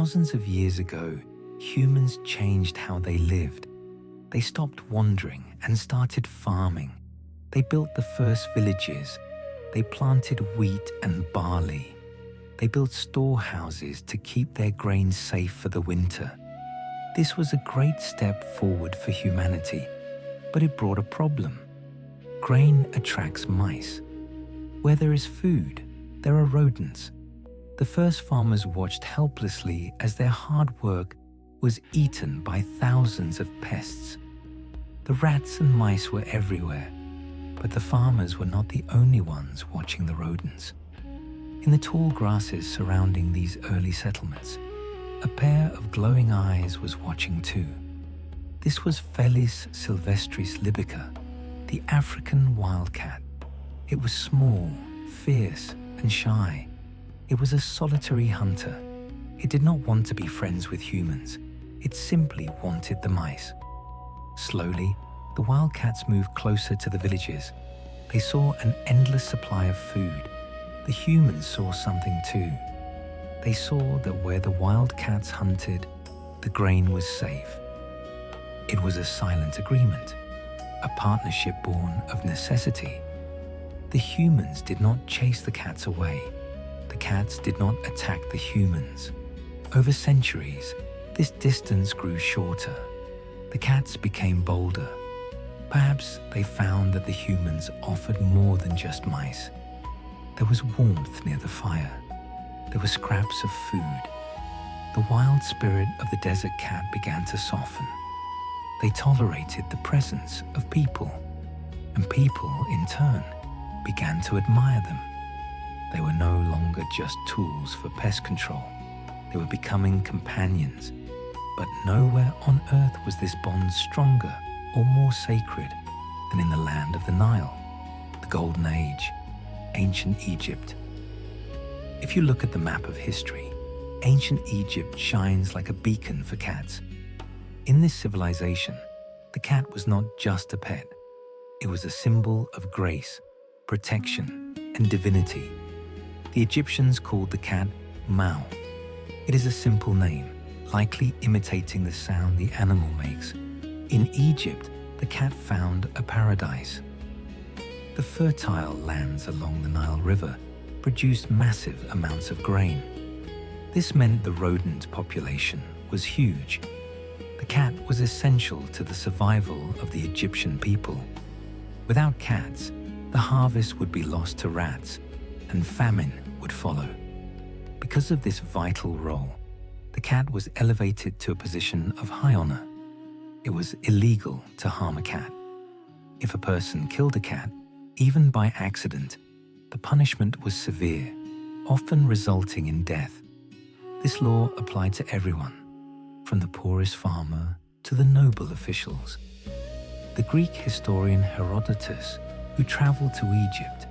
Thousands of years ago, humans changed how they lived. They stopped wandering and started farming. They built the first villages. They planted wheat and barley. They built storehouses to keep their grain safe for the winter. This was a great step forward for humanity, but it brought a problem. Grain attracts mice. Where there is food, there are rodents. The first farmers watched helplessly as their hard work was eaten by thousands of pests. The rats and mice were everywhere, but the farmers were not the only ones watching the rodents. In the tall grasses surrounding these early settlements, a pair of glowing eyes was watching too. This was Felis sylvestris libica, the African wildcat. It was small, fierce, and shy. It was a solitary hunter. It did not want to be friends with humans. It simply wanted the mice. Slowly, the wildcats moved closer to the villages. They saw an endless supply of food. The humans saw something too. They saw that where the wildcats hunted, the grain was safe. It was a silent agreement, a partnership born of necessity. The humans did not chase the cats away. The cats did not attack the humans. Over centuries, this distance grew shorter. The cats became bolder. Perhaps they found that the humans offered more than just mice. There was warmth near the fire. There were scraps of food. The wild spirit of the desert cat began to soften. They tolerated the presence of people, and people, in turn, began to admire them. They were no longer just tools for pest control. They were becoming companions. But nowhere on earth was this bond stronger or more sacred than in the land of the Nile, the Golden Age, ancient Egypt. If you look at the map of history, ancient Egypt shines like a beacon for cats. In this civilization, the cat was not just a pet. It was a symbol of grace, protection, and divinity. The Egyptians called the cat Mao. It is a simple name, likely imitating the sound the animal makes. In Egypt, the cat found a paradise. The fertile lands along the Nile River produced massive amounts of grain. This meant the rodent population was huge. The cat was essential to the survival of the Egyptian people. Without cats, the harvest would be lost to rats, and famine would follow. Because of this vital role, the cat was elevated to a position of high honor. It was illegal to harm a cat. If a person killed a cat, even by accident, the punishment was severe, often resulting in death. This law applied to everyone, from the poorest farmer to the noble officials. The Greek historian Herodotus, who traveled to Egypt,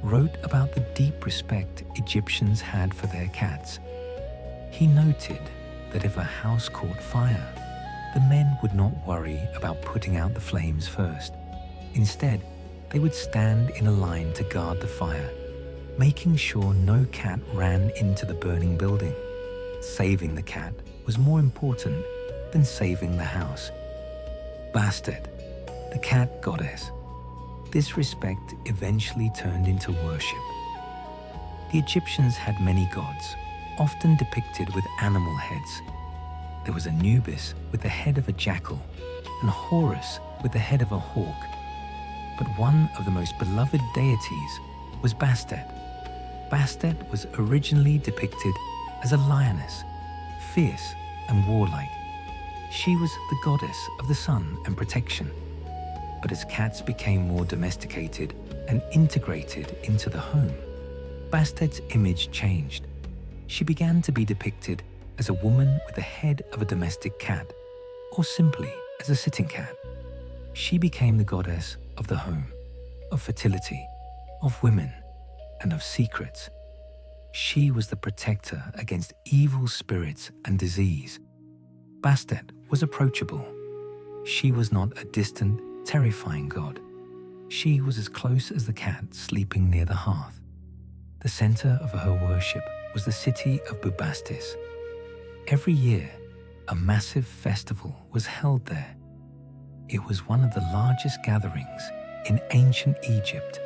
wrote about the deep respect Egyptians had for their cats. He noted that if a house caught fire, the men would not worry about putting out the flames first. Instead, they would stand in a line to guard the fire, making sure no cat ran into the burning building. Saving the cat was more important than saving the house. Bastet, the cat goddess. This respect eventually turned into worship. The Egyptians had many gods, often depicted with animal heads. There was Anubis with the head of a jackal and Horus with the head of a hawk. But one of the most beloved deities was Bastet. Bastet was originally depicted as a lioness, fierce and warlike. She was the goddess of the sun and protection. But as cats became more domesticated and integrated into the home, Bastet's image changed. She began to be depicted as a woman with the head of a domestic cat, or simply as a sitting cat. She became the goddess of the home, of fertility, of women, and of secrets. She was the protector against evil spirits and disease. Bastet was approachable. She was not a distant, terrifying god. She was as close as the cat sleeping near the hearth. The center of her worship was the city of Bubastis. Every year, a massive festival was held there. It was one of the largest gatherings in ancient Egypt.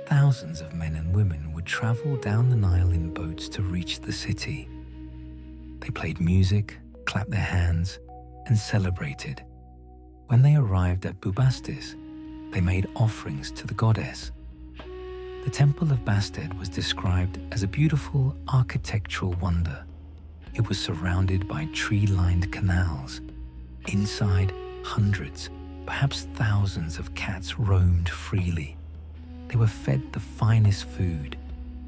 Thousands of men and women would travel down the Nile in boats to reach the city. They played music, clapped their hands, and celebrated. When they arrived at Bastet, they made offerings to the goddess. The temple of Bastet was described as a beautiful architectural wonder. It was surrounded by tree-lined canals. Inside, hundreds, perhaps thousands of cats roamed freely. They were fed the finest food.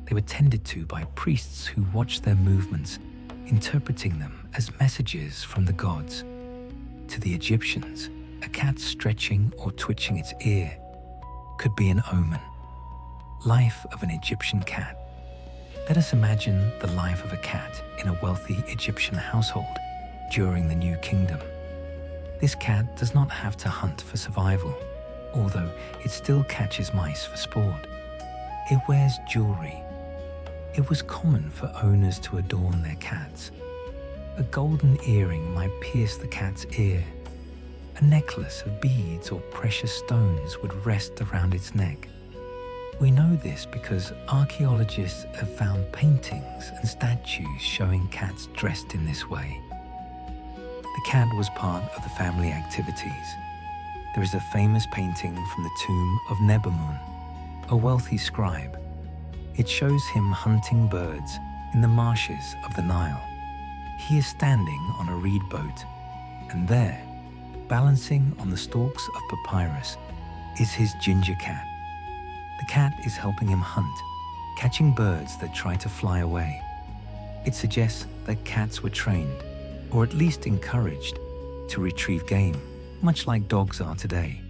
They were tended to by priests who watched their movements, interpreting them as messages from the gods. To the Egyptians, a cat stretching or twitching its ear could be an omen. Life of an Egyptian cat. Let us imagine the life of a cat in a wealthy Egyptian household during the New Kingdom. This cat does not have to hunt for survival, although it still catches mice for sport. It wears jewelry. It was common for owners to adorn their cats. A golden earring might pierce the cat's ear. A necklace of beads or precious stones would rest around its neck. We know this because archaeologists have found paintings and statues showing cats dressed in this way. The cat was part of the family activities. There is a famous painting from the tomb of Nebamun, a wealthy scribe. It shows him hunting birds in the marshes of the Nile. He is standing on a reed boat, and there, balancing on the stalks of papyrus, is his ginger cat. The cat is helping him hunt, catching birds that try to fly away. It suggests that cats were trained, or at least encouraged, to retrieve game, much like dogs are today.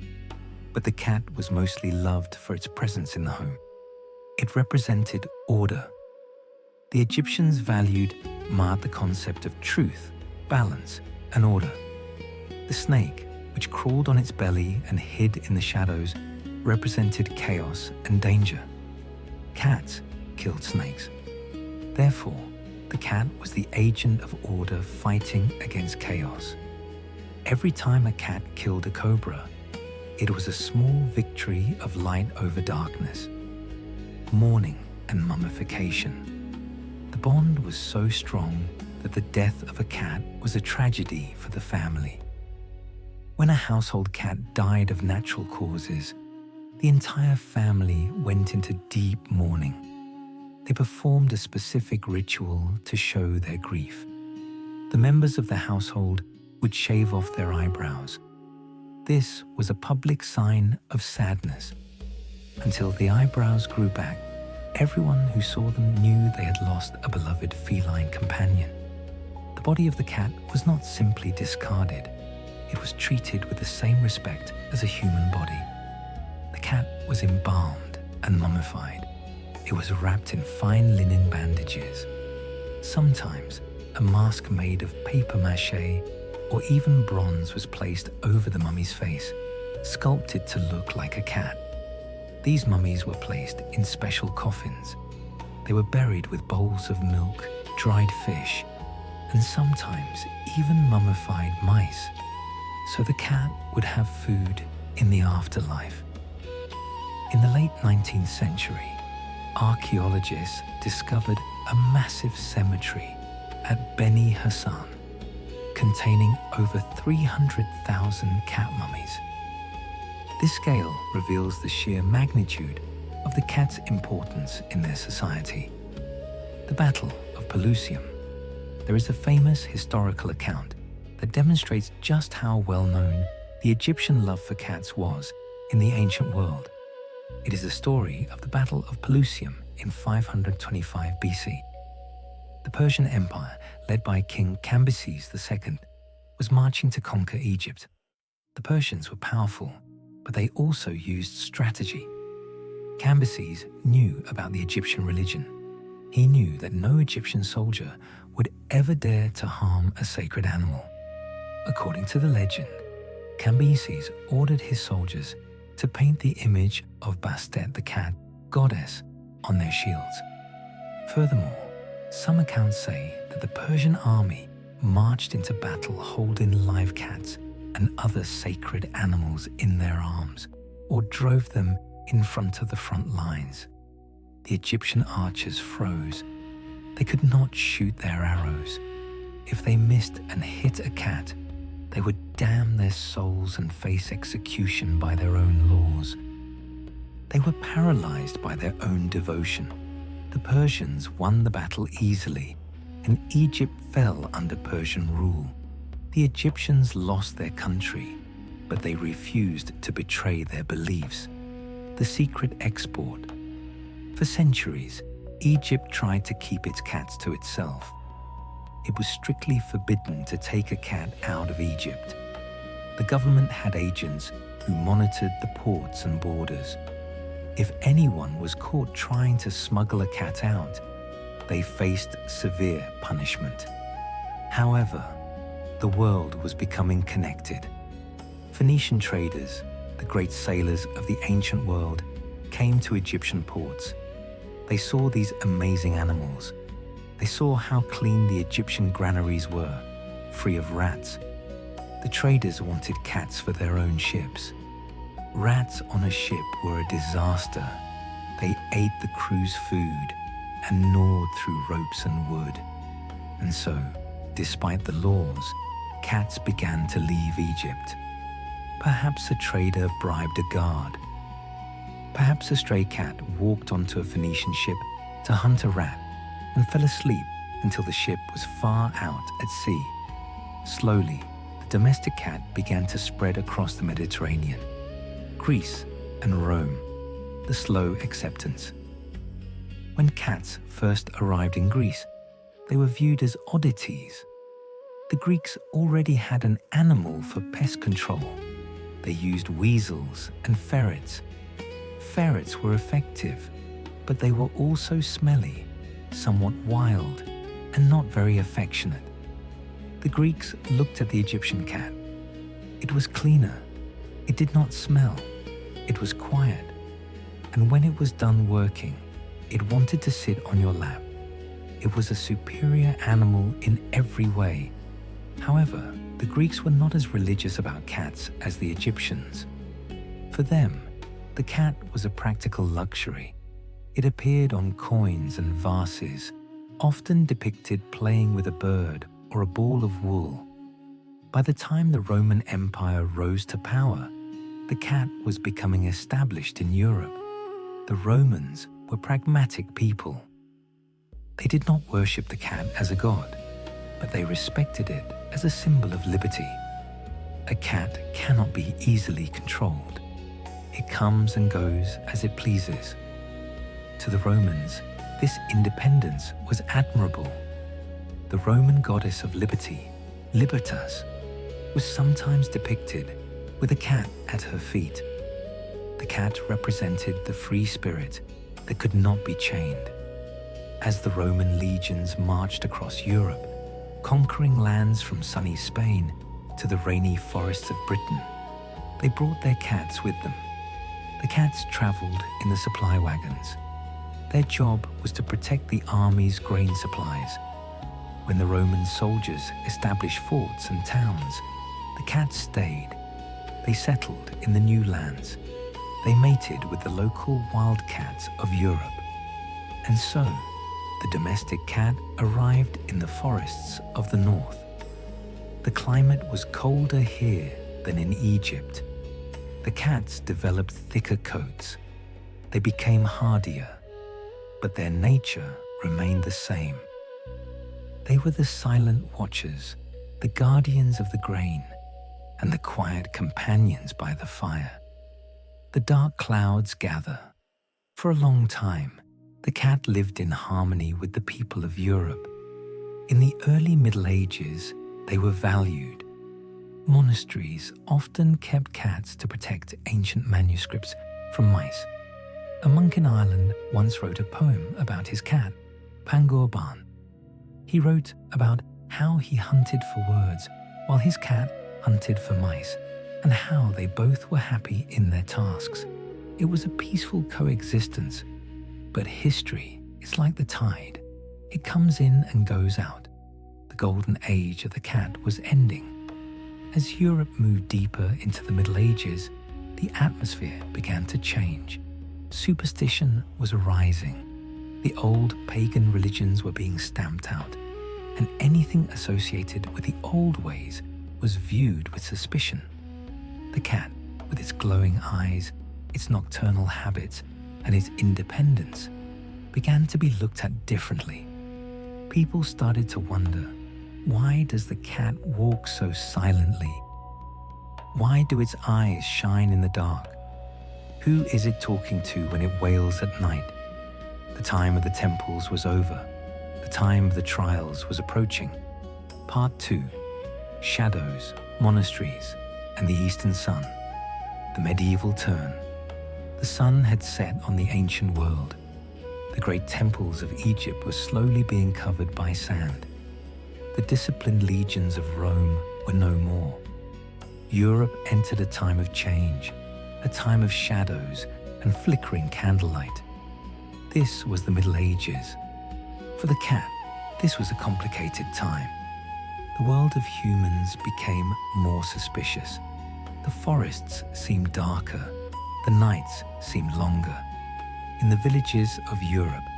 But the cat was mostly loved for its presence in the home. It represented order. The Egyptians valued the concept of truth, balance, and order. The snake, which crawled on its belly and hid in the shadows, represented chaos and danger. Cats killed snakes. Therefore, the cat was the agent of order fighting against chaos. Every time a cat killed a cobra, it was a small victory of light over darkness, mourning and mummification. The bond was so strong that the death of a cat was a tragedy for the family. When a household cat died of natural causes, the entire family went into deep mourning. They performed a specific ritual to show their grief. The members of the household would shave off their eyebrows. This was a public sign of sadness. Until the eyebrows grew back, everyone who saw them knew they had lost a beloved feline companion. The body of the cat was not simply discarded. It was treated with the same respect as a human body. The cat was embalmed and mummified. It was wrapped in fine linen bandages. Sometimes a mask made of paper mache or even bronze was placed over the mummy's face, sculpted to look like a cat. These mummies were placed in special coffins. They were buried with bowls of milk, dried fish, and sometimes even mummified mice, so the cat would have food in the afterlife. In the late 19th century, archaeologists discovered a massive cemetery at Beni Hassan, containing over 300,000 cat mummies. This scale reveals the sheer magnitude of the cat's importance in their society. The Battle of Pelusium. There is a famous historical account that demonstrates just how well known the Egyptian love for cats was in the ancient world. It is the story of the Battle of Pelusium in 525 BC. The Persian Empire, led by King Cambyses II, was marching to conquer Egypt. The Persians were powerful, but they also used strategy. Cambyses knew about the Egyptian religion. He knew that no Egyptian soldier would ever dare to harm a sacred animal. According to the legend, Cambyses ordered his soldiers to paint the image of Bastet the cat, goddess, on their shields. Furthermore, some accounts say that the Persian army marched into battle holding live cats and other sacred animals in their arms, or drove them in front of the front lines. The Egyptian archers froze. They could not shoot their arrows. If they missed and hit a cat, they would damn their souls and face execution by their own laws. They were paralyzed by their own devotion. The Persians won the battle easily, and Egypt fell under Persian rule. The Egyptians lost their country, but they refused to betray their beliefs. The secret export. For centuries, Egypt tried to keep its cats to itself. It was strictly forbidden to take a cat out of Egypt. The government had agents who monitored the ports and borders. If anyone was caught trying to smuggle a cat out, they faced severe punishment. However, the world was becoming connected. Phoenician traders, the great sailors of the ancient world, came to Egyptian ports. They saw these amazing animals. They saw how clean the Egyptian granaries were, free of rats. The traders wanted cats for their own ships. Rats on a ship were a disaster. They ate the crew's food and gnawed through ropes and wood. And so, despite the laws, cats began to leave Egypt. Perhaps a trader bribed a guard. Perhaps a stray cat walked onto a Phoenician ship to hunt a rat and fell asleep until the ship was far out at sea. Slowly, the domestic cat began to spread across the Mediterranean. Greece and Rome, the slow acceptance. When cats first arrived in Greece, they were viewed as oddities. The Greeks already had an animal for pest control. They used weasels and ferrets. Ferrets were effective, but they were also smelly, somewhat wild, and not very affectionate. The Greeks looked at the Egyptian cat. It was cleaner. It did not smell. It was quiet. And when it was done working, it wanted to sit on your lap. It was a superior animal in every way. However, the Greeks were not as religious about cats as the Egyptians. For them, the cat was a practical luxury. It appeared on coins and vases, often depicted playing with a bird or a ball of wool. By the time the Roman Empire rose to power, the cat was becoming established in Europe. The Romans were pragmatic people. They did not worship the cat as a god, but they respected it as a symbol of liberty. A cat cannot be easily controlled. It comes and goes as it pleases. To the Romans, this independence was admirable. The Roman goddess of liberty, Libertas, was sometimes depicted with a cat at her feet. The cat represented the free spirit that could not be chained. As the Roman legions marched across Europe, conquering lands from sunny Spain to the rainy forests of Britain, they brought their cats with them. The cats traveled in the supply wagons. Their job was to protect the army's grain supplies. When the Roman soldiers established forts and towns, the cats stayed. They settled in the new lands. They mated with the local wildcats of Europe. And so, the domestic cat arrived in the forests of the north. The climate was colder here than in Egypt. The cats developed thicker coats. They became hardier, but their nature remained the same. They were the silent watchers, the guardians of the grain, and the quiet companions by the fire. The dark clouds gather. For a long time, the cat lived in harmony with the people of Europe. In the early Middle Ages, they were valued. Monasteries often kept cats to protect ancient manuscripts from mice. A monk in Ireland once wrote a poem about his cat, Pangorban. He wrote about how he hunted for words while his cat hunted for mice, and how they both were happy in their tasks. It was a peaceful coexistence. But history is like the tide. It comes in and goes out. The the golden age of the cat was ending. As Europe moved deeper into the Middle Ages, the atmosphere began to change. Superstition was arising. The old pagan religions were being stamped out, and anything associated with the old ways was viewed with suspicion. The cat, with its glowing eyes, its nocturnal habits, and its independence, began to be looked at differently. People started to wonder, why does the cat walk so silently? Why do its eyes shine in the dark? Who is it talking to when it wails at night? The time of the temples was over. The time of the trials was approaching. Part 2. Shadows, Monasteries, and the Eastern Sun. The medieval turn. The sun had set on the ancient world. The great temples of Egypt were slowly being covered by sand. The disciplined legions of Rome were no more. Europe entered a time of change, a time of shadows and flickering candlelight. This was the Middle Ages. For the cat, this was a complicated time. The world of humans became more suspicious. The forests seemed darker. The nights seemed longer. In the villages of Europe,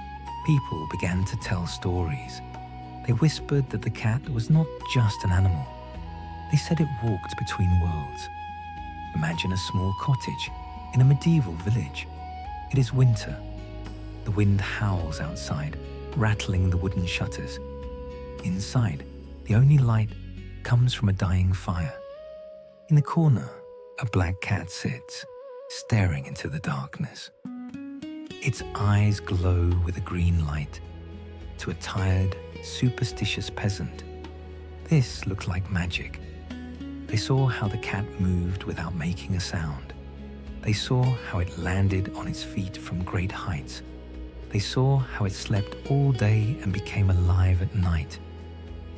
people began to tell stories. They whispered that the cat was not just an animal. They said it walked between worlds. Imagine a small cottage in a medieval village. It is winter. The wind howls outside, rattling the wooden shutters. Inside, the only light comes from a dying fire. In the corner, a black cat sits, staring into the darkness. Its eyes glow with a green light. To a tired, superstitious peasant, this looked like magic. They saw how the cat moved without making a sound. They saw how it landed on its feet from great heights. They saw how it slept all day and became alive at night.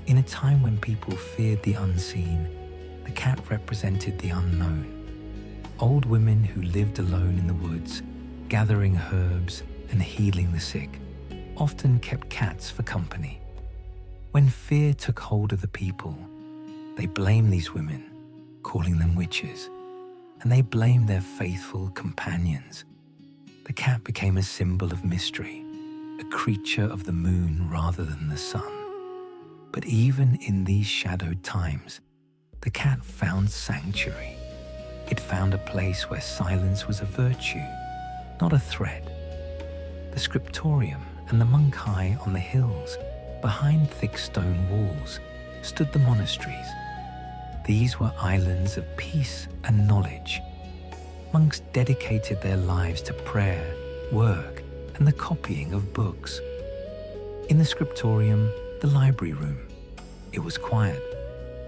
In a time when people feared the unseen, the cat represented the unknown. Old women who lived alone in the woods, gathering herbs and healing the sick, often kept cats for company. When fear took hold of the people, they blamed these women, calling them witches, and they blamed their faithful companions. The cat became a symbol of mystery, a creature of the moon rather than the sun. But even in these shadowed times, the cat found sanctuary. It found a place where silence was a virtue, not a threat. The scriptorium and the monk high on the hills, behind thick stone walls, stood the monasteries. These were islands of peace and knowledge. Monks dedicated their lives to prayer, work, and the copying of books. In the scriptorium, the library room, it was quiet.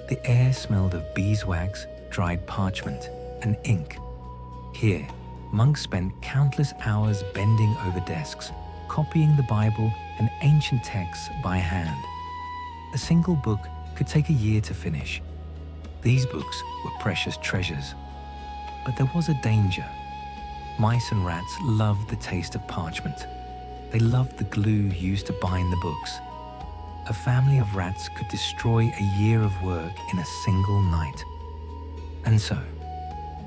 The air smelled of beeswax, dried parchment, and ink. Here, monks spent countless hours bending over desks, copying the Bible and ancient texts by hand. A single book could take a year to finish. These books were precious treasures. But there was a danger. Mice and rats loved the taste of parchment. They loved the glue used to bind the books. A family of rats could destroy a year of work in a single night. And so,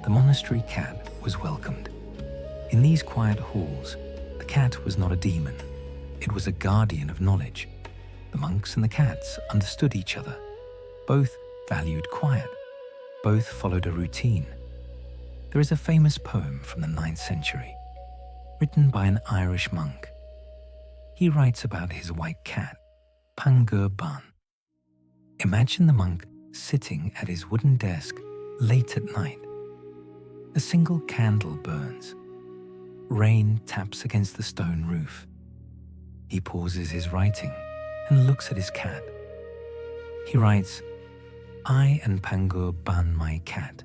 the monastery cat was welcomed. In these quiet halls, the cat was not a demon. It was a guardian of knowledge. The monks and the cats understood each other. Both valued quiet. Both followed a routine. There is a famous poem from the 9th century, written by an Irish monk. He writes about his white cat, Pangur Ban. Imagine the monk sitting at his wooden desk late at night. A single candle burns. Rain taps against the stone roof. He pauses his writing and looks at his cat. He writes, "I and Pangur Ban my cat.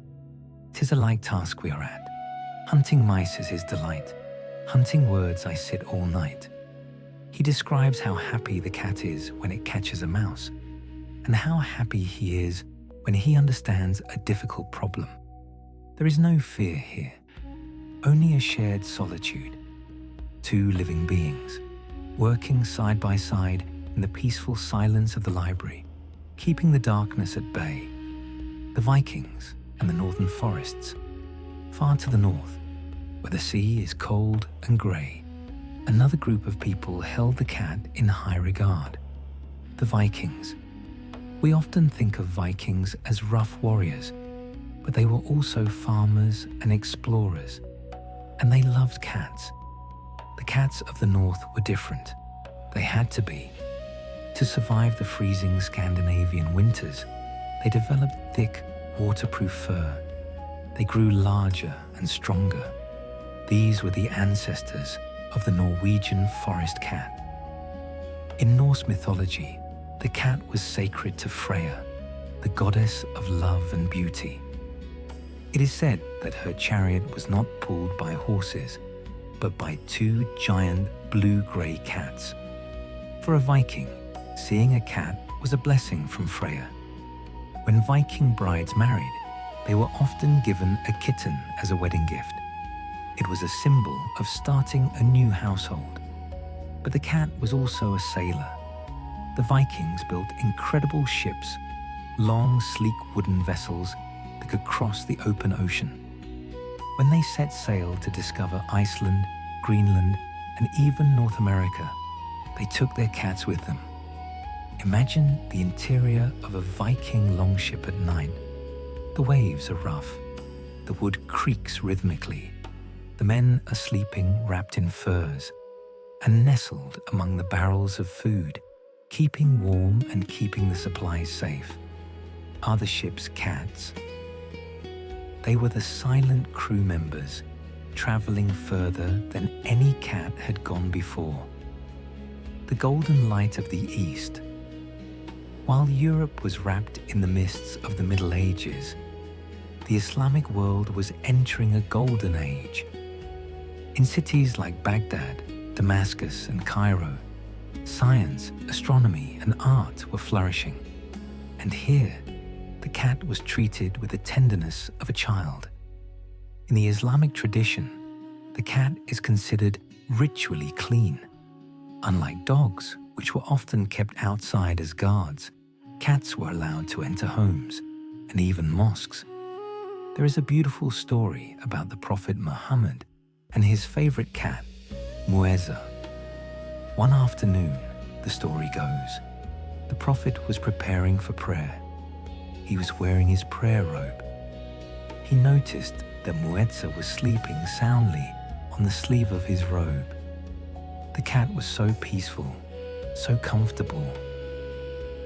'Tis a light task we are at. Hunting mice is his delight. Hunting words I sit all night." He describes how happy the cat is when it catches a mouse, and how happy he is when he understands a difficult problem. There is no fear here, only a shared solitude. Two living beings, working side by side in the peaceful silence of the library. keeping the darkness at bay. The Vikings and the northern forests. Far to the north, where the sea is cold and grey, another group of people held the cat in high regard. The Vikings. We often think of Vikings as rough warriors, but they were also farmers and explorers, and they loved cats. The cats of the north were different. They had to be. To survive the freezing Scandinavian winters, they developed thick, waterproof fur. They grew larger and stronger. These were the ancestors of the Norwegian forest cat. In Norse mythology, the cat was sacred to Freya, the goddess of love and beauty. It is said that her chariot was not pulled by horses, but by two giant blue-grey cats. For a Viking, seeing a cat was a blessing from Freya. When Viking brides married, they were often given a kitten as a wedding gift. It was a symbol of starting a new household. But the cat was also a sailor. The Vikings built incredible ships, long, sleek wooden vessels that could cross the open ocean. When they set sail to discover Iceland, Greenland, and even North America, they took their cats with them. Imagine the interior of a Viking longship at night. The waves are rough. The wood creaks rhythmically. The men are sleeping wrapped in furs and nestled among the barrels of food, keeping warm and keeping the supplies safe. Are the ship's cats? They were the silent crew members, traveling further than any cat had gone before. The golden light of the East. While Europe was wrapped in the mists of the Middle Ages, the Islamic world was entering a golden age. In cities like Baghdad, Damascus, and Cairo, science, astronomy, and art were flourishing. And here, the cat was treated with the tenderness of a child. In the Islamic tradition, the cat is considered ritually clean. Unlike dogs, which were often kept outside as guards, cats were allowed to enter homes and even mosques. There is a beautiful story about the Prophet Muhammad and his favorite cat, Muse. One afternoon, the story goes, the Prophet was preparing for prayer. He was wearing his prayer robe. He noticed that Muse was sleeping soundly on the sleeve of his robe. The cat was so peaceful, so comfortable.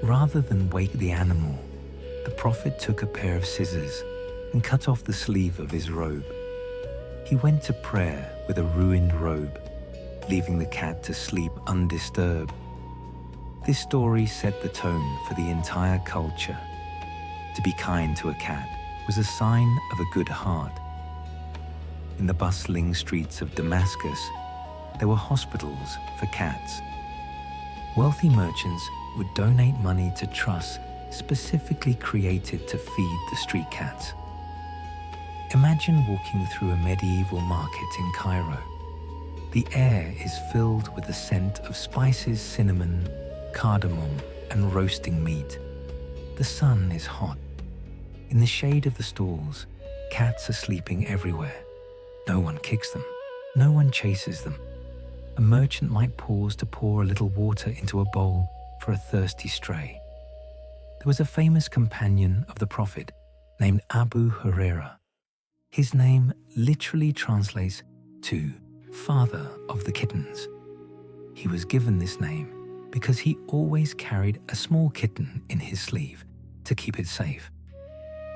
Rather than wake the animal, the Prophet took a pair of scissors and cut off the sleeve of his robe. He went to prayer with a ruined robe, leaving the cat to sleep undisturbed. This story set the tone for the entire culture. To be kind to a cat was a sign of a good heart. In the bustling streets of Damascus, there were hospitals for cats. Wealthy merchants would donate money to trusts specifically created to feed the street cats. Imagine walking through a medieval market in Cairo. The air is filled with the scent of spices, cinnamon, cardamom, and roasting meat. The sun is hot. In the shade of the stalls, cats are sleeping everywhere. No one kicks them. No one chases them. A merchant might pause to pour a little water into a bowl for a thirsty stray. There was a famous companion of the Prophet named Abu Huraira. His name literally translates to father of the kittens. He was given this name because he always carried a small kitten in his sleeve to keep it safe.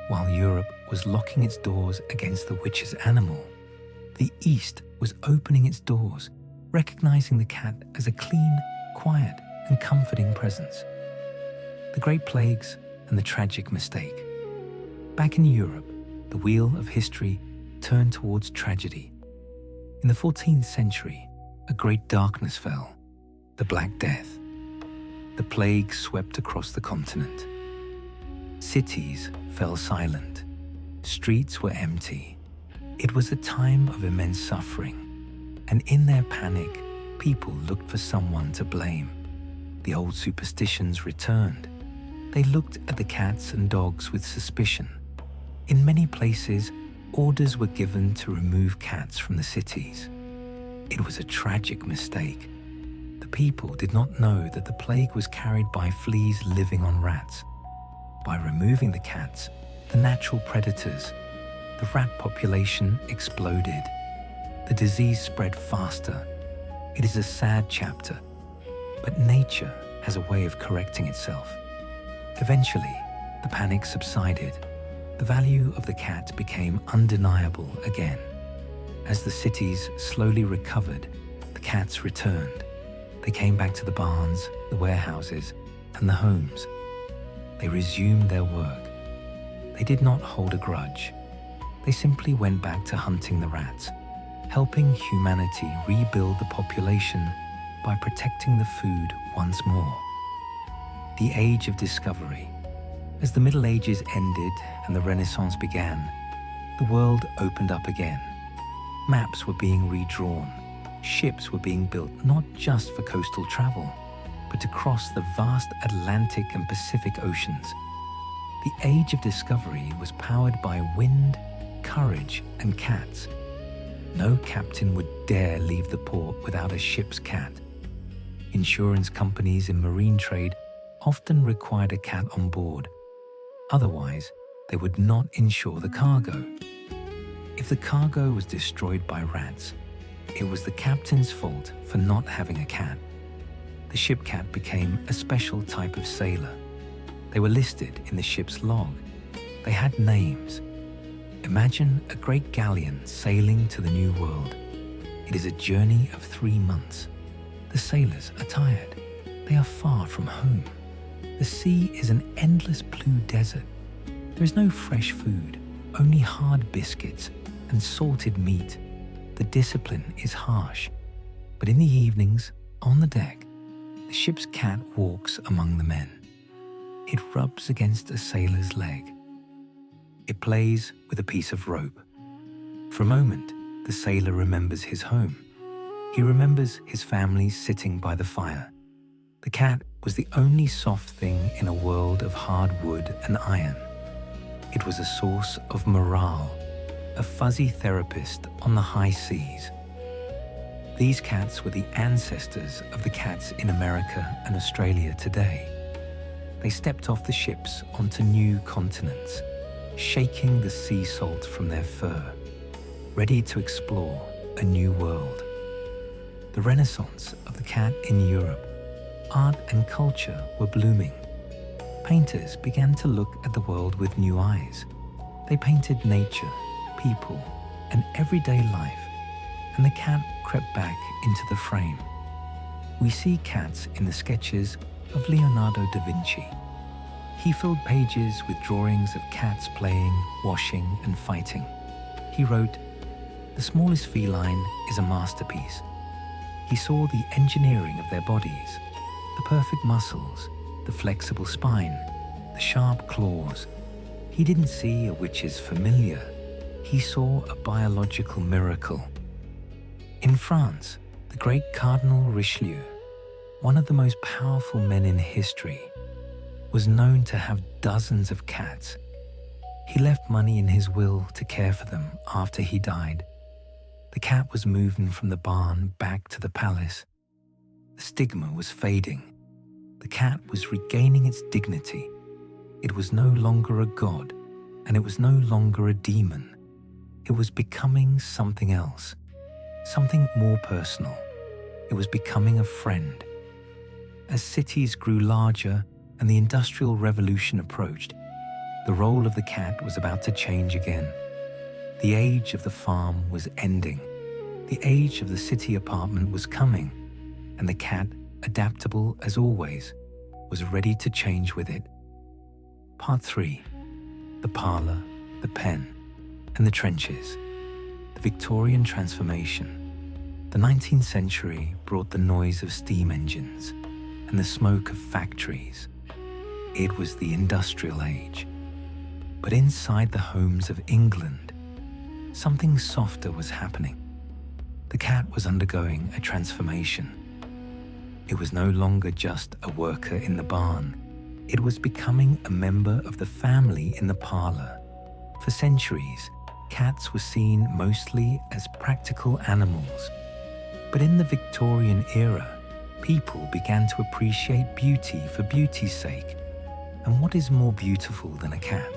While Europe was locking its doors against the witch's animal, the East was opening its doors, recognizing the cat as a clean, quiet, and comforting presence. The Great Plagues and the tragic mistake. Back in Europe, the wheel of history turned towards tragedy. In the 14th century, a great darkness fell, the Black Death. The plague swept across the continent. Cities fell silent. Streets were empty. It was a time of immense suffering, and in their panic, people looked for someone to blame. The old superstitions returned. They looked at the cats and dogs with suspicion. In many places, orders were given to remove cats from the cities. It was a tragic mistake. The people did not know that the plague was carried by fleas living on rats. By removing the cats, the natural predators, the rat population exploded. The disease spread faster. It is a sad chapter, but nature has a way of correcting itself. Eventually, the panic subsided. The value of the cat became undeniable again. As the cities slowly recovered, the cats returned. They came back to the barns, the warehouses, and the homes. They resumed their work. They did not hold a grudge. They simply went back to hunting the rats, helping humanity rebuild the population by protecting the food once more. The Age of Discovery. As the Middle Ages ended and the Renaissance began, the world opened up again. Maps were being redrawn. Ships were being built not just for coastal travel, but to cross the vast Atlantic and Pacific Oceans. The Age of Discovery was powered by wind, courage, and cats. No captain would dare leave the port without a ship's cat. Insurance companies in marine trade often required a cat on board. Otherwise, they would not insure the cargo. If the cargo was destroyed by rats, it was the captain's fault for not having a cat. The ship cat became a special type of sailor. They were listed in the ship's log. They had names. Imagine a great galleon sailing to the New World. It is a journey of 3 months. The sailors are tired. They are far from home. The sea is an endless blue desert. There is no fresh food, only hard biscuits and salted meat. The discipline is harsh. But in the evenings, on the deck, the ship's cat walks among the men. It rubs against a sailor's leg. It plays with a piece of rope. For a moment, the sailor remembers his home. He remembers his family sitting by the fire. The cat was the only soft thing in a world of hard wood and iron. It was a source of morale, a fuzzy therapist on the high seas. These cats were the ancestors of the cats in America and Australia today. They stepped off the ships onto new continents, shaking the sea salt from their fur, ready to explore a new world. The Renaissance of the cat in Europe, art and culture were blooming. Painters began to look at the world with new eyes. They painted nature, people, and everyday life, and the cat crept back into the frame. We see cats in the sketches of Leonardo da Vinci. He filled pages with drawings of cats playing, washing, and fighting. He wrote, "The smallest feline is a masterpiece." He saw the engineering of their bodies, the perfect muscles, the flexible spine, the sharp claws. He didn't see a witch's familiar. He saw a biological miracle. In France, the great Cardinal Richelieu, one of the most powerful men in history, was known to have dozens of cats. He left money in his will to care for them after he died. The cat was moving from the barn back to the palace. The stigma was fading. The cat was regaining its dignity. It was no longer a god, and it was no longer a demon. It was becoming something else, something more personal. It was becoming a friend. As cities grew larger and the Industrial Revolution approached, the role of the cat was about to change again. The age of the farm was ending. The age of the city apartment was coming, and the cat, adaptable as always, was ready to change with it. Part 3. The parlour, the pen, and the trenches. The Victorian transformation. The 19th century brought the noise of steam engines and the smoke of factories. It was the industrial age. But inside the homes of England, something softer was happening. The cat was undergoing a transformation. It was no longer just a worker in the barn. It was becoming a member of the family in the parlor. For centuries, cats were seen mostly as practical animals. But in the Victorian era, people began to appreciate beauty for beauty's sake. And what is more beautiful than a cat?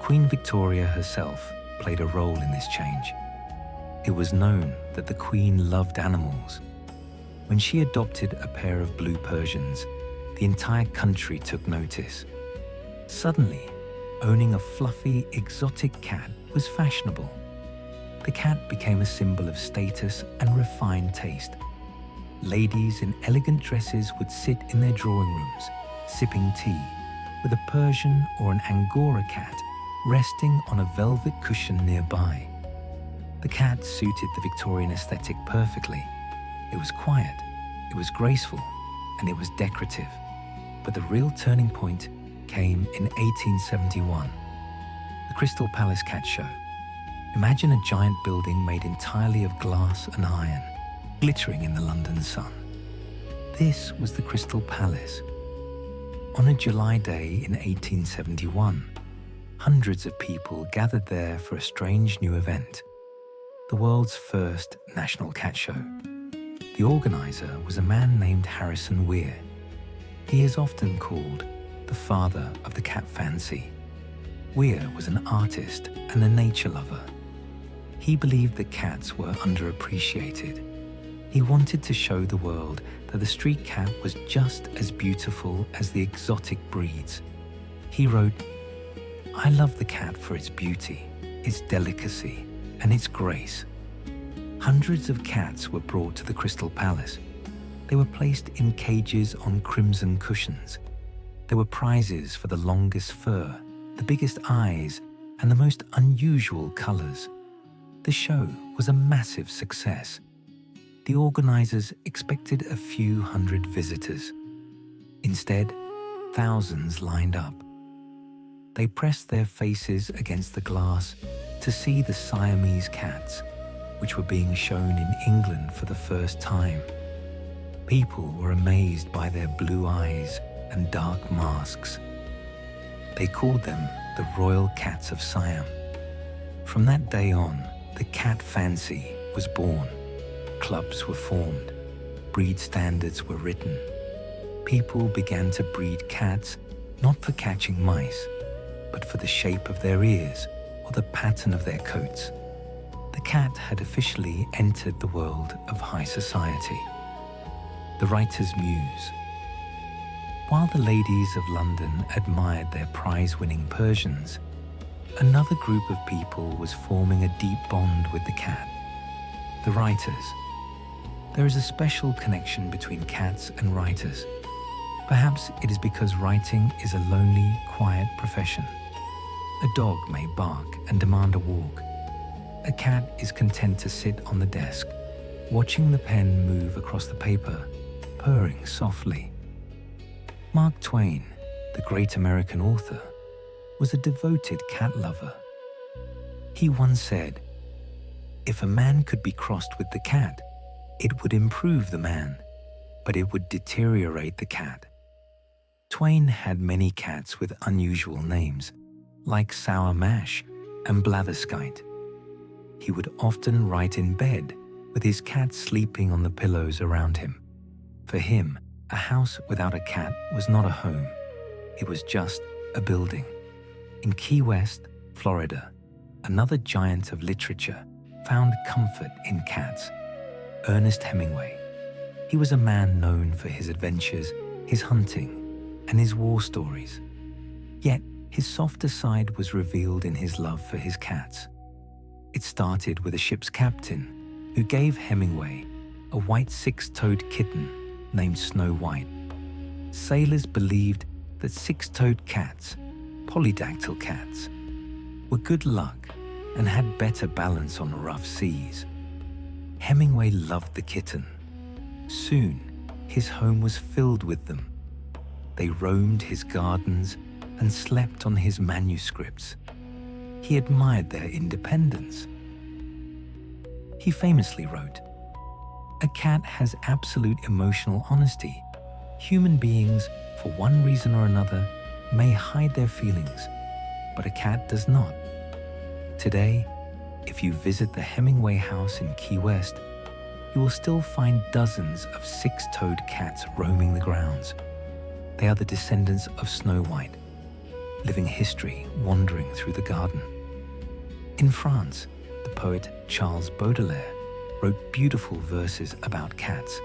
Queen Victoria herself played a role in this change. It was known that the Queen loved animals. When she adopted a pair of blue Persians, the entire country took notice. Suddenly, owning a fluffy, exotic cat was fashionable. The cat became a symbol of status and refined taste. Ladies in elegant dresses would sit in their drawing rooms, sipping tea, with a Persian or an Angora cat resting on a velvet cushion nearby. The cat suited the Victorian aesthetic perfectly. It was quiet, it was graceful, and it was decorative. But the real turning point came in 1871. The Crystal Palace Cat Show. Imagine a giant building made entirely of glass and iron, glittering in the London sun. This was the Crystal Palace. On a July day in 1871, hundreds of people gathered there for a strange new event, the world's first national cat show. The organizer was a man named Harrison Weir. He is often called the father of the cat fancy. Weir was an artist and a nature lover. He believed that cats were underappreciated. He wanted to show the world that the street cat was just as beautiful as the exotic breeds. He wrote, "I love the cat for its beauty, its delicacy, and its grace." Hundreds of cats were brought to the Crystal Palace. They were placed in cages on crimson cushions. There were prizes for the longest fur, the biggest eyes, and the most unusual colors. The show was a massive success. The organizers expected a few hundred visitors. Instead, thousands lined up. They pressed their faces against the glass to see the Siamese cats, which were being shown in England for the first time. People were amazed by their blue eyes and dark masks. They called them the Royal Cats of Siam. From that day on, the cat fancy was born. Clubs were formed. Breed standards were written. People began to breed cats not for catching mice, but for the shape of their ears or the pattern of their coats. The cat had officially entered the world of high society. The writer's Muse. While the ladies of London admired their prize-winning Persians, another group of people was forming a deep bond with the cat. The writers. There is a special connection between cats and writers. Perhaps it is because writing is a lonely, quiet profession. A dog may bark and demand a walk. A cat is content to sit on the desk, watching the pen move across the paper, purring softly. Mark Twain, the great American author, was a devoted cat lover. He once said, "If a man could be crossed with the cat, it would improve the man, but it would deteriorate the cat." Twain had many cats with unusual names, like Sour Mash and Blatherskite. He would often write in bed, with his cat sleeping on the pillows around him. For him, a house without a cat was not a home. It was just a building. In Key West, Florida, another giant of literature found comfort in cats. Ernest Hemingway. He was a man known for his adventures, his hunting, and his war stories. Yet, his softer side was revealed in his love for his cats. It started with a ship's captain who gave Hemingway a white six-toed kitten named Snow White. Sailors believed that six-toed cats, polydactyl cats, were good luck and had better balance on rough seas. Hemingway loved the kitten. Soon, his home was filled with them. They roamed his gardens and slept on his manuscripts. He admired their independence. He famously wrote, "A cat has absolute emotional honesty. Human beings, for one reason or another, may hide their feelings, but a cat does not. Today, if you visit the Hemingway house in Key West, you will still find dozens of six-toed cats roaming the grounds. They are the descendants of Snow White, living history wandering through the garden. In France, the poet Charles Baudelaire wrote beautiful verses about cats.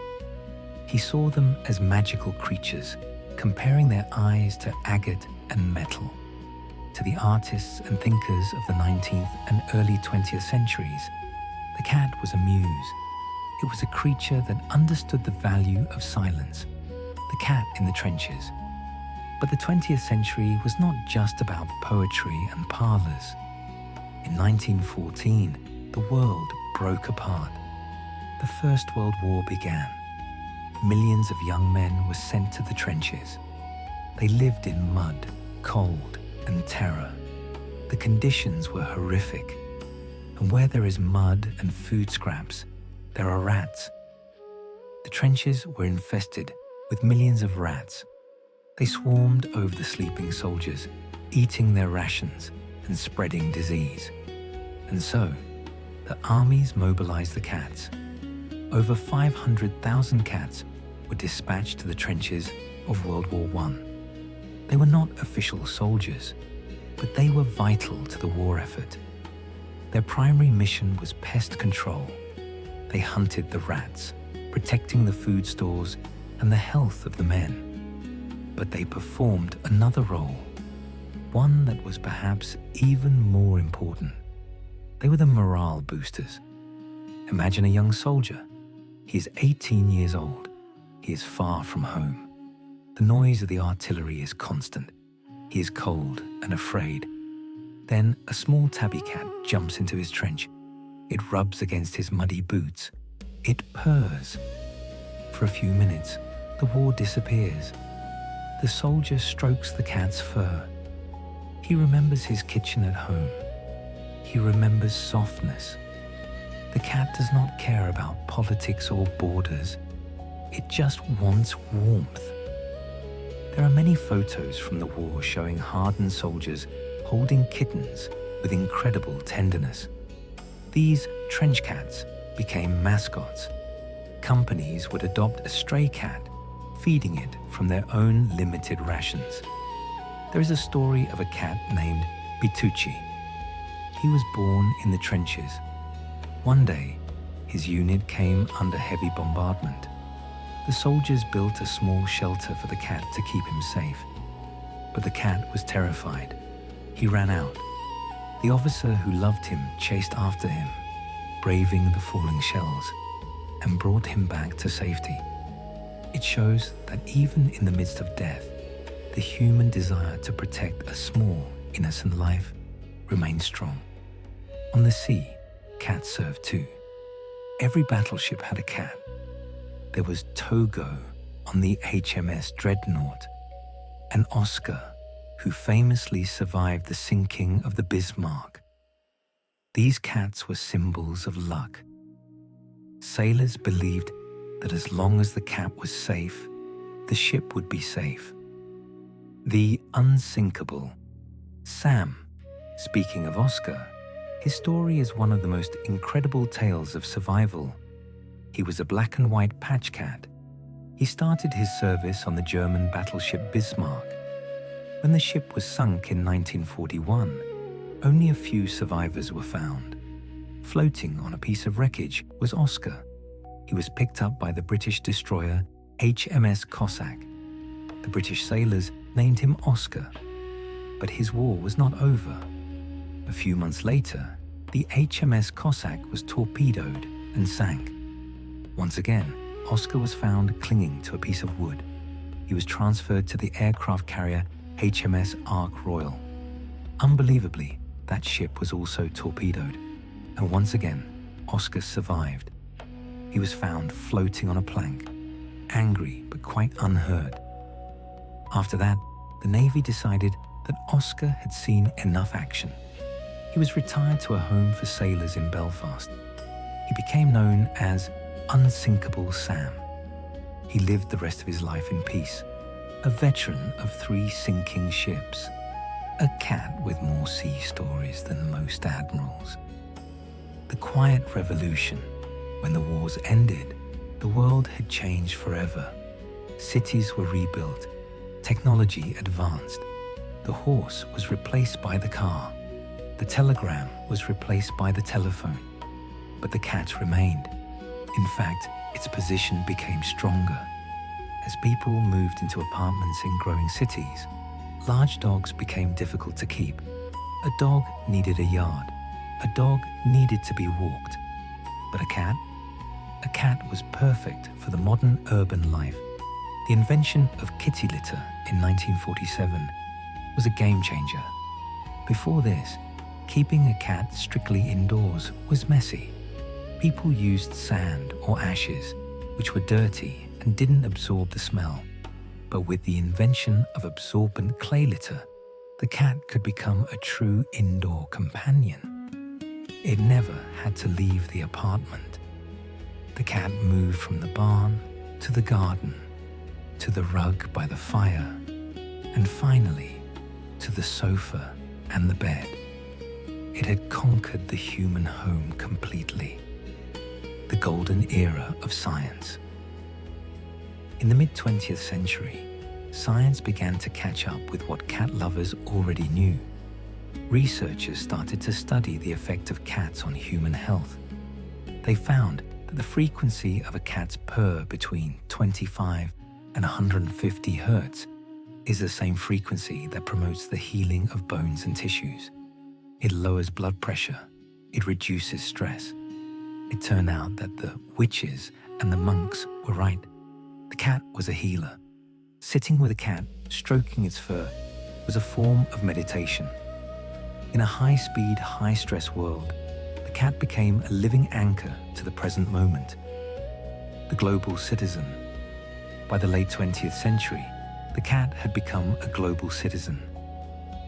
He saw them as magical creatures, comparing their eyes to agate and metal. To the artists and thinkers of the 19th and early 20th centuries, the cat was a muse. It was a creature that understood the value of silence, the cat in the trenches. But the 20th century was not just about poetry and parlors. In 1914, the world broke apart. The First World War began. Millions of young men were sent to the trenches. They lived in mud, cold, and terror. The conditions were horrific. And where there is mud and food scraps, there are rats. The trenches were infested with millions of rats. They swarmed over the sleeping soldiers, eating their rations and spreading disease. And so, the armies mobilized the cats. Over 500,000 cats were dispatched to the trenches of World War I. They were not official soldiers, but they were vital to the war effort. Their primary mission was pest control. They hunted the rats, protecting the food stores and the health of the men. But they performed another role, one that was perhaps even more important. They were the morale boosters. Imagine a young soldier. He is 18 years old. He is far from home. The noise of the artillery is constant. He is cold and afraid. Then a small tabby cat jumps into his trench. It rubs against his muddy boots. It purrs. For a few minutes, the war disappears. The soldier strokes the cat's fur. He remembers his kitchen at home. He remembers softness. The cat does not care about politics or borders. It just wants warmth. There are many photos from the war showing hardened soldiers holding kittens with incredible tenderness. These trench cats became mascots. Companies would adopt a stray cat, feeding it from their own limited rations. There is a story of a cat named Bitucci. He was born in the trenches. One day, his unit came under heavy bombardment. The soldiers built a small shelter for the cat to keep him safe. But the cat was terrified. He ran out. The officer who loved him chased after him, braving the falling shells, and brought him back to safety. It shows that even in the midst of death, the human desire to protect a small, innocent life remains strong. On the sea, cats served too. Every battleship had a cat. There was Togo on the HMS Dreadnought, and Oscar, who famously survived the sinking of the Bismarck. These cats were symbols of luck. Sailors believed that as long as the cat was safe, the ship would be safe. The unsinkable Sam, speaking of Oscar, his story is one of the most incredible tales of survival. He was a black and white patch cat. He started his service on the German battleship Bismarck. When the ship was sunk in 1941, only a few survivors were found. Floating on a piece of wreckage was Oscar. He was picked up by the British destroyer HMS Cossack. The British sailors named him Oscar. But his war was not over. A few months later, the HMS Cossack was torpedoed and sank. Once again, Oscar was found clinging to a piece of wood. He was transferred to the aircraft carrier HMS Ark Royal. Unbelievably, that ship was also torpedoed, and once again, Oscar survived. He was found floating on a plank, angry but quite unhurt. After that, the Navy decided that Oscar had seen enough action. He was retired to a home for sailors in Belfast. He became known as Unsinkable Sam. he lived the rest of his life in peace, a veteran of 3 sinking ships, a cat with more sea stories than most admirals. The Quiet Revolution, when the wars ended, the world had changed forever. Cities were rebuilt, technology advanced, the horse was replaced by the car, the telegram was replaced by the telephone, but the cat remained. In fact, its position became stronger. As people moved into apartments in growing cities, large dogs became difficult to keep. A dog needed a yard. A dog needed to be walked. But a cat? A cat was perfect for the modern urban life. The invention of kitty litter in 1947 was a game changer. Before this, keeping a cat strictly indoors was messy. People used sand or ashes, which were dirty and didn't absorb the smell. But with the invention of absorbent clay litter, the cat could become a true indoor companion. It never had to leave the apartment. The cat moved from the barn to the garden, to the rug by the fire, and finally to the sofa and the bed. It had conquered the human home completely. The golden era of science. In the mid-20th century, science began to catch up with what cat lovers already knew. Researchers started to study the effect of cats on human health. They found that the frequency of a cat's purr between 25 and 150 hertz is the same frequency that promotes the healing of bones and tissues. It lowers blood pressure. It reduces stress. It turned out that the witches and the monks were right. The cat was a healer. Sitting with a cat, stroking its fur, was a form of meditation. In a high-speed, high-stress world, the cat became a living anchor to the present moment. The global citizen. By the late 20th century, the cat had become a global citizen.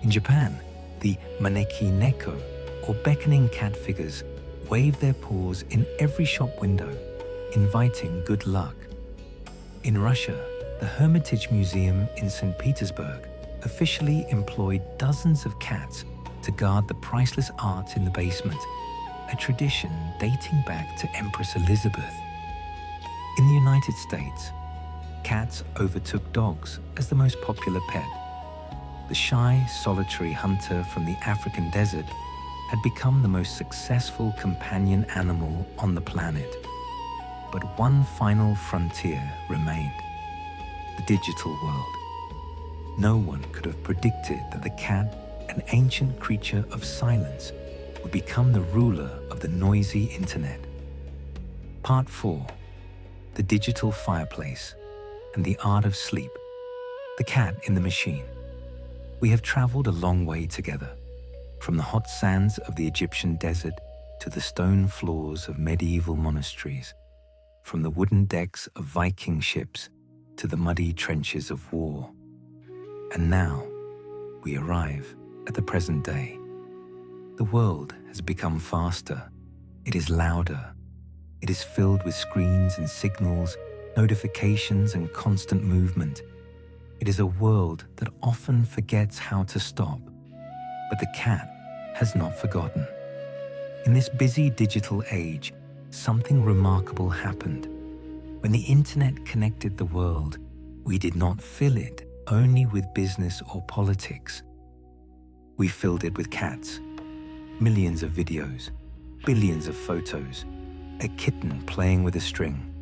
In Japan, the maneki neko, or beckoning cat figures, waved their paws in every shop window, inviting good luck. In Russia, the Hermitage Museum in St. Petersburg officially employed dozens of cats to guard the priceless art in the basement, a tradition dating back to Empress Elizabeth. In the United States, cats overtook dogs as the most popular pet. The shy, solitary hunter from the African desert had become the most successful companion animal on the planet. But one final frontier remained: the digital world. No one could have predicted that the cat, an ancient creature of silence, would become the ruler of the noisy internet. Part 4. The digital fireplace and the art of sleep. The cat in the machine. We have traveled a long way together, from the hot sands of the Egyptian desert to the stone floors of medieval monasteries, from the wooden decks of Viking ships to the muddy trenches of war. And now we arrive at the present day. The world has become faster. It is louder. It is filled with screens and signals, notifications and constant movement. It is a world that often forgets how to stop. But the cat has not forgotten. In this busy digital age, something remarkable happened. When the internet connected the world, we did not fill it only with business or politics. We filled it with cats. Millions of videos, billions of photos, a kitten playing with a string,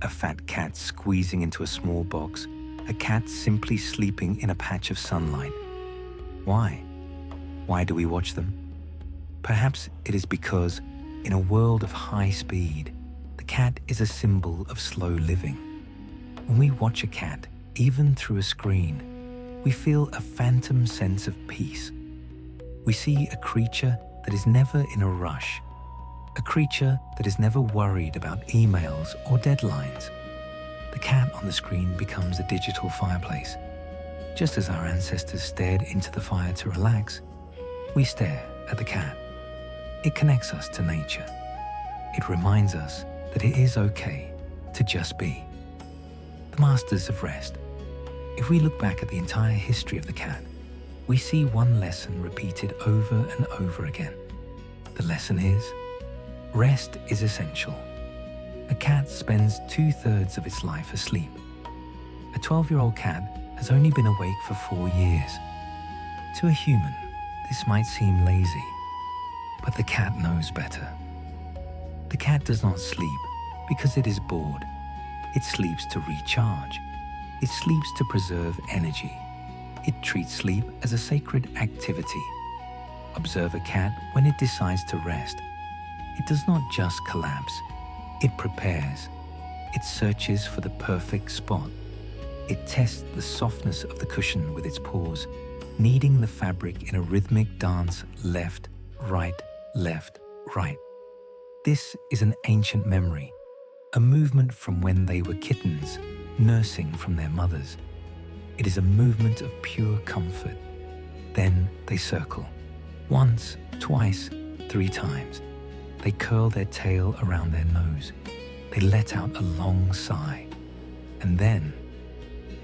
a fat cat squeezing into a small box, a cat simply sleeping in a patch of sunlight. Why? Why do we watch them? Perhaps it is because, in a world of high speed, the cat is a symbol of slow living. When we watch a cat, even through a screen, we feel a phantom sense of peace. We see a creature that is never in a rush, a creature that is never worried about emails or deadlines. The cat on the screen becomes a digital fireplace. Just as our ancestors stared into the fire to relax, we stare at the cat. It connects us to nature. It reminds us that it is okay to just be. the masters of rest. If we look back at the entire history of the cat, we see one lesson repeated over and over again. The lesson is, rest is essential. A cat spends 2/3 of its life asleep. A 12-year-old cat has only been awake for 4 years. To a human, this might seem lazy, but the cat knows better. The cat does not sleep because it is bored. It sleeps to recharge. It sleeps to preserve energy. It treats sleep as a sacred activity. Observe a cat when it decides to rest. It does not just collapse. It prepares. It searches for the perfect spot. It tests the softness of the cushion with its paws, kneading the fabric in a rhythmic dance, left, right, left, right. This is an ancient memory, a movement from when they were kittens, nursing from their mothers. It is a movement of pure comfort. Then they circle. Once, twice, 3 times. They curl their tail around their nose. They let out a long sigh. And then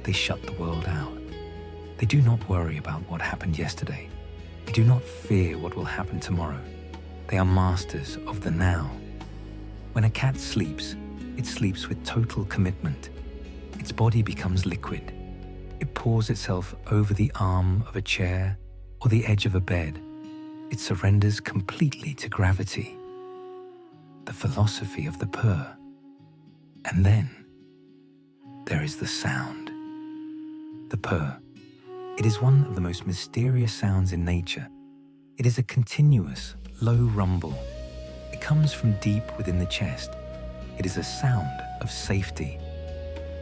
they shut the world out. They do not worry about what happened yesterday. They do not fear what will happen tomorrow. They are masters of the now. When a cat sleeps, it sleeps with total commitment. Its body becomes liquid. It pours itself over the arm of a chair or the edge of a bed. It surrenders completely to gravity. The philosophy of the purr. And then there is the sound. The purr. It is one of the most mysterious sounds in nature. It is a continuous, low rumble. It comes from deep within the chest. It is a sound of safety.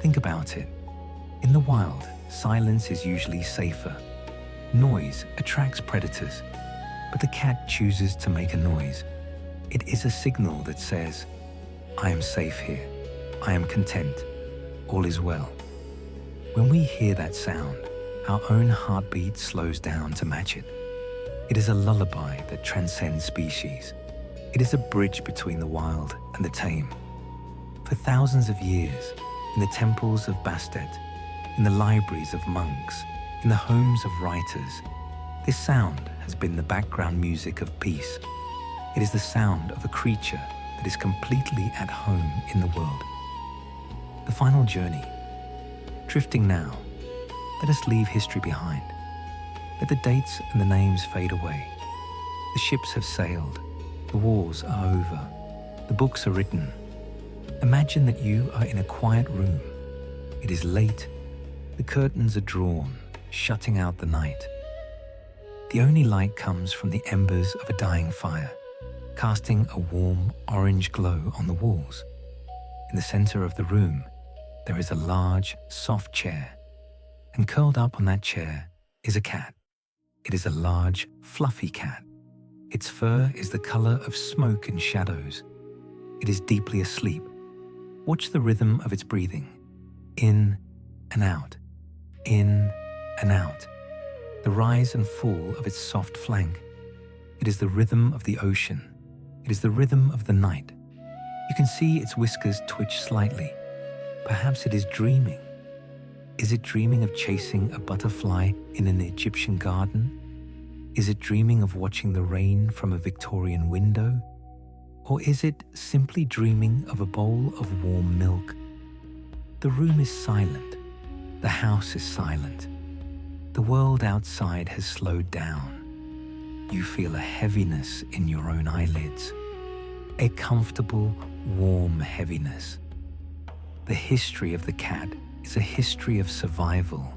Think about it. In the wild, silence is usually safer. Noise attracts predators, but the cat chooses to make a noise. It is a signal that says, I am safe here. I am content. All is well. When we hear that sound, our own heartbeat slows down to match it. It is a lullaby that transcends species. It is a bridge between the wild and the tame. For thousands of years, in the temples of Bastet, in the libraries of monks, in the homes of writers, this sound has been the background music of peace. It is the sound of a creature that is completely at home in the world. The final journey. Drifting now, let us leave history behind. Let the dates and the names fade away. The ships have sailed. The wars are over. The books are written. Imagine that you are in a quiet room. It is late. The curtains are drawn, shutting out the night. The only light comes from the embers of a dying fire, casting a warm orange glow on the walls. In the center of the room, there is a large, soft chair, and curled up on that chair is a cat. It is a large, fluffy cat. Its fur is the color of smoke and shadows. It is deeply asleep. Watch the rhythm of its breathing. In and out. In and out. The rise and fall of its soft flank. It is the rhythm of the ocean. It is the rhythm of the night. You can see its whiskers twitch slightly. Perhaps it is dreaming. Is it dreaming of chasing a butterfly in an Egyptian garden? Is it dreaming of watching the rain from a Victorian window? Or is it simply dreaming of a bowl of warm milk? The room is silent. The house is silent. The world outside has slowed down. You feel a heaviness in your own eyelids. A comfortable, warm heaviness. The history of the cat is a history of survival,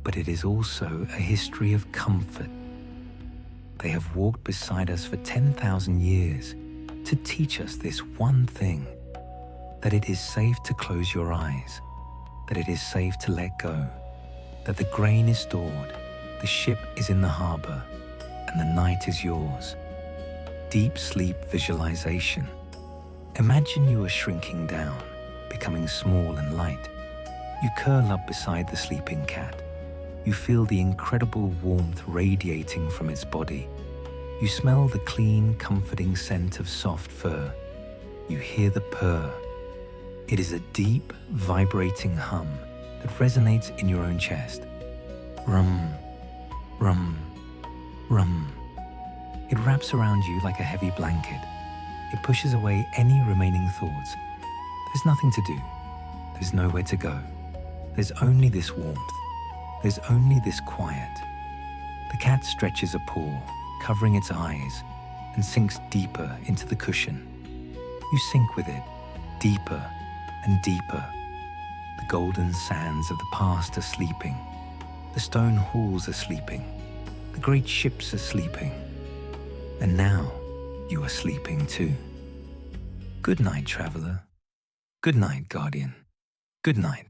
but it is also a history of comfort. They have walked beside us for 10,000 years to teach us this one thing, that it is safe to close your eyes, that it is safe to let go, that the grain is stored, the ship is in the harbor, and the night is yours. Deep sleep visualization. Imagine you are shrinking down, becoming small and light. You curl up beside the sleeping cat. You feel the incredible warmth radiating from its body. You smell the clean, comforting scent of soft fur. You hear the purr. It is a deep, vibrating hum that resonates in your own chest. Rum, rum, rum. It wraps around you like a heavy blanket. It pushes away any remaining thoughts. There's nothing to do. There's nowhere to go. There's only this warmth. There's only this quiet. The cat stretches a paw, covering its eyes, and sinks deeper into the cushion. You sink with it, deeper and deeper. The golden sands of the past are sleeping. The stone halls are sleeping. The great ships are sleeping. And now you are sleeping too. Good night, traveler. Good night, guardian. Good night.